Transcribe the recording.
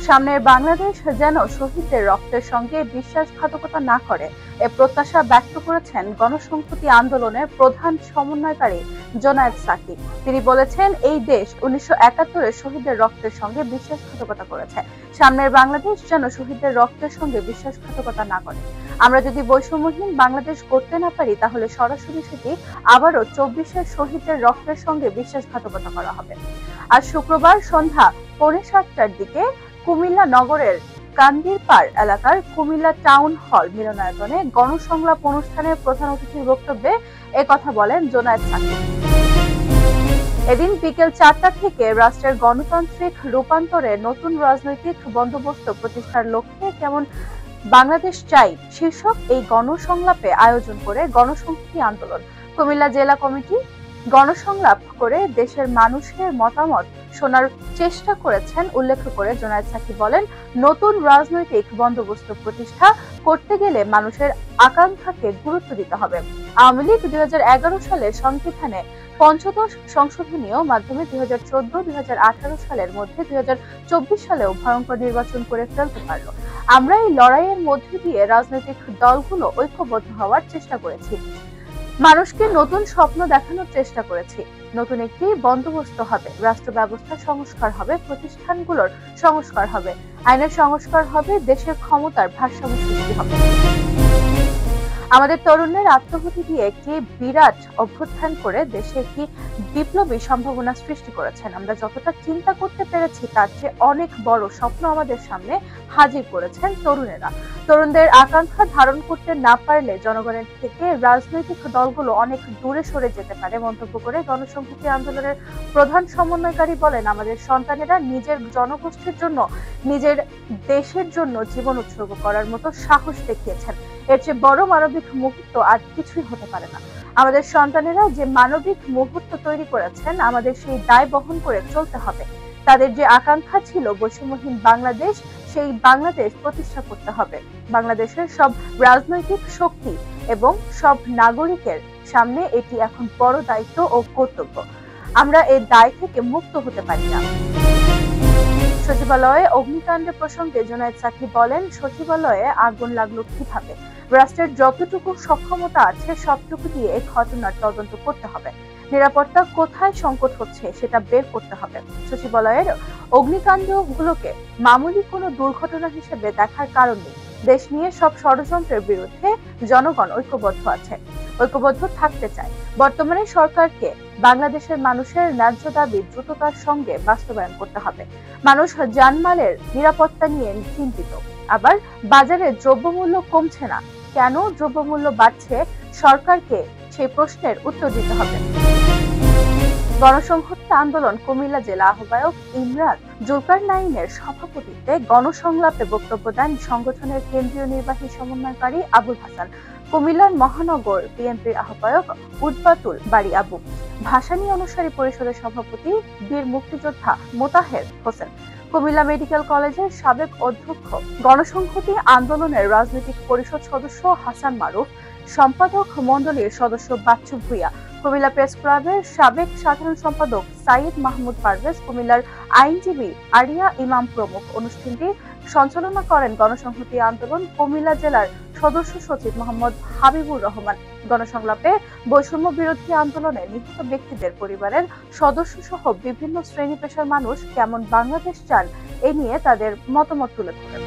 সামনের বাংলাদেশ যেন শহীদদের রক্তের সঙ্গে বিশ্বাসঘাতকতা না করে এ প্রত্যাশা ব্যক্ত করেছেন গণসংহতি আন্দোলনের প্রধান সমন্বয়কারী জোনায়েদ সাকিব। তিনি বলেছেন, এই দেশ 1971-এ শহীদদের রক্তের সঙ্গে বিশ্বাসঘাতকতা করেছে। সামনের বাংলাদেশ যেন শহীদদের রক্তের সঙ্গে বিশ্বাসঘাতকতা না করে। আমরা যদি বৈষম্যহীন বাংলাদেশ করতে না পারি, তাহলে সরাসরি সেটি আবারও 24-এর শহীদদের রক্তের সঙ্গে বিশ্বাসঘাতকতা করা হবে। আজ শুক্রবার সন্ধ্যা 6:45টার দিকে কুমিল্লা নগরের কান্দিরপাড় এলাকার কুমিল্লা টাউন হল মিলনায়তনে গণসংলাপ অনুষ্ঠানের প্রধান অতিথির বক্তব্যে একথা বলেন জোনায়েদ সাকিব। এদিন বিকেল 4টা থেকে রাষ্ট্রের গণতান্ত্রিক রূপান্তরে নতুন রাজনৈতিক বন্দোবস্ত প্রতিষ্ঠার লক্ষ্যে কেমন বাংলাদেশ চাই শীর্ষক এই গণসংলাপে আয়োজন করে গণসংহতি আন্দোলন কুমিল্লা জেলা কমিটি গণসংলাপ করে দেশের মানুষের মতামত শোনার চেষ্টা করেছেন উল্লেখ করে জোনায়েদ সাকিব বলেন, নতুন রাজনৈতিক বন্দোবস্ত প্রতিষ্ঠা করতে গেলে মানুষের আকাঙ্ক্ষাকে গুরুত্ব দিতে হবে। আওয়ামী লীগ 2011 সালের সংবিধানে পঞ্চদশ সংশোধনীয় মাধ্যমে 2014-2018 সালের মধ্যে 2024 সালেও ভয়ঙ্কর নির্বাচন করে ফেলতে পারল। আমরা এই লড়াইয়ের মধ্যে দিয়ে রাজনৈতিক দলগুলো ঐক্যবদ্ধ হওয়ার চেষ্টা করেছি, মানুষকে নতুন স্বপ্ন দেখানোর চেষ্টা করেছি। নতুন একটি বন্দোবস্ত হবে, রাষ্ট্র ব্যবস্থার সংস্কার হবে, প্রতিষ্ঠানগুলোর সংস্কার হবে, আইনের সংস্কার হবে, দেশের ক্ষমতার ভারসাম্য সৃষ্টি হবে। আমাদের তরুণের আত্মহতি দিয়ে একটি বিরাট অভ্যুত্থান করে দেশে একটি বিপ্লবী সম্ভাবনা সৃষ্টি করেছেন। আমরা যতটা চিন্তা করতে পেরেছি তার চেয়ে অনেক বড় স্বপ্ন আমাদের সামনে হাজির করেছেন তরুণেরা। তরুণদের আকাঙ্ক্ষা ধারণ করতে না পারলে জনগণের থেকে রাজনৈতিক দলগুলো অনেক দূরে সরে যেতে পারে মন্তব্য করে গণসংহতি আন্দোলনের প্রধান সমন্বয়কারী বলেন, আমাদের সন্তানেরা নিজের জনগোষ্ঠীর জন্য, নিজের দেশের জন্য জীবন উৎসর্গ করার মতো সাহস দেখিয়েছেন। এর চেয়ে বড় মানবিক মুহূর্ত আর কিছুই হতে পারে না। আমাদের সন্তানেরা যে মানবিক মুহূর্ত তৈরি করেছেন, আমাদের সেই দায় বহন করে চলতে হবে। তাদের যে আকাঙ্ক্ষা ছিল বৈষম্যহীন বাংলাদেশ, সেই বাংলাদেশ প্রতিষ্ঠা করতে হবে। বাংলাদেশের সব রাজনৈতিক শক্তি এবং সব নাগরিকের সামনে এটি এখন বড় দায়িত্ব ও কর্তব্য। আমরা এই দায় থেকে মুক্ত হতে পারি না। সচিবালয়ে অগ্নিকাণ্ড প্রসঙ্গে জোনায়েদ সাকিব বলেন, সচিবালয়ে আগুন লাগলো কিভাবে? রাষ্ট্রের যতটুকু সক্ষমতা আছে সবটুকু দিয়ে এই ঘটনার তদন্ত করতে হবে। নিরাপত্তা কোথায় সংকট হচ্ছে সেটা বের করতে হবে। সচিবালয়ের অগ্নিকাণ্ডগুলোকে মামুলি কোনো দুর্ঘটনা হিসেবে দেখার কারণ নেই। দেশ নিয়ে সব ষড়যন্ত্রের বিরুদ্ধে জনগণ ঐক্যবদ্ধ আছে, ঐক্যবদ্ধ থাকতে চায়। বর্তমানে সরকারকে বাংলাদেশের মানুষের ন্যায্য দাবি দ্রুততার সঙ্গে বাস্তবায়ন করতে হবে। মানুষ জানমালের নিরাপত্তা নিয়ে চিন্তিত, আবার বাজারে দ্রব্যমূল্য কমছে না, কেন দ্রব্যমূল্য বাড়ছে? সরকারকে সেই প্রশ্নের উত্তর দিতে হবে। গণসংহতি আন্দোলন কুমিল্লা জেলা আহ্বায়ক ইমরান জুলকারনাইনের সভাপতিত্বে গণসংলাপে বক্তব্য দেন সংগঠনের কেন্দ্রীয় নির্বাহী সমন্বয়কারী আবুল হাসান, কুমিল্লার মহানগর বিএনপির আহ্বায়ক উদ্বাতুল বাড়ি আবু, ভাসানী অনুসারী পরিষদের সভাপতি বীর মুক্তিযোদ্ধা মোতাহের হোসেন, কুমিল্লা মেডিকেল কলেজের সাবেক অধ্যক্ষ, গণসংহতি আন্দোলনের রাজনৈতিক পরিষদ সদস্য হাসান মারুফ, সম্পাদক মণ্ডলীর সদস্য বাচ্চু ভুইয়া, কুমিল্লা প্রেস ক্লাবের সাবেক সাধারণ সম্পাদক সাইদ মাহমুদ পারভেজ, কুমিল্লার আইনজীবী আরিয়া ইমাম প্রমুখ। অনুষ্ঠানটি সঞ্চালনা করেন গণসংহতি আন্দোলন কুমিল্লা জেলার সদস্য সচিব মোহাম্মদ হাবিবুর রহমান। গণসংলাপে বৈষম্য বিরোধী আন্দোলনে নিহত ব্যক্তিদের পরিবারের সদস্য সহ বিভিন্ন শ্রেণী পেশার মানুষ কেমন বাংলাদেশ চান এ নিয়ে তাদের মতামত তুলে ধরেন।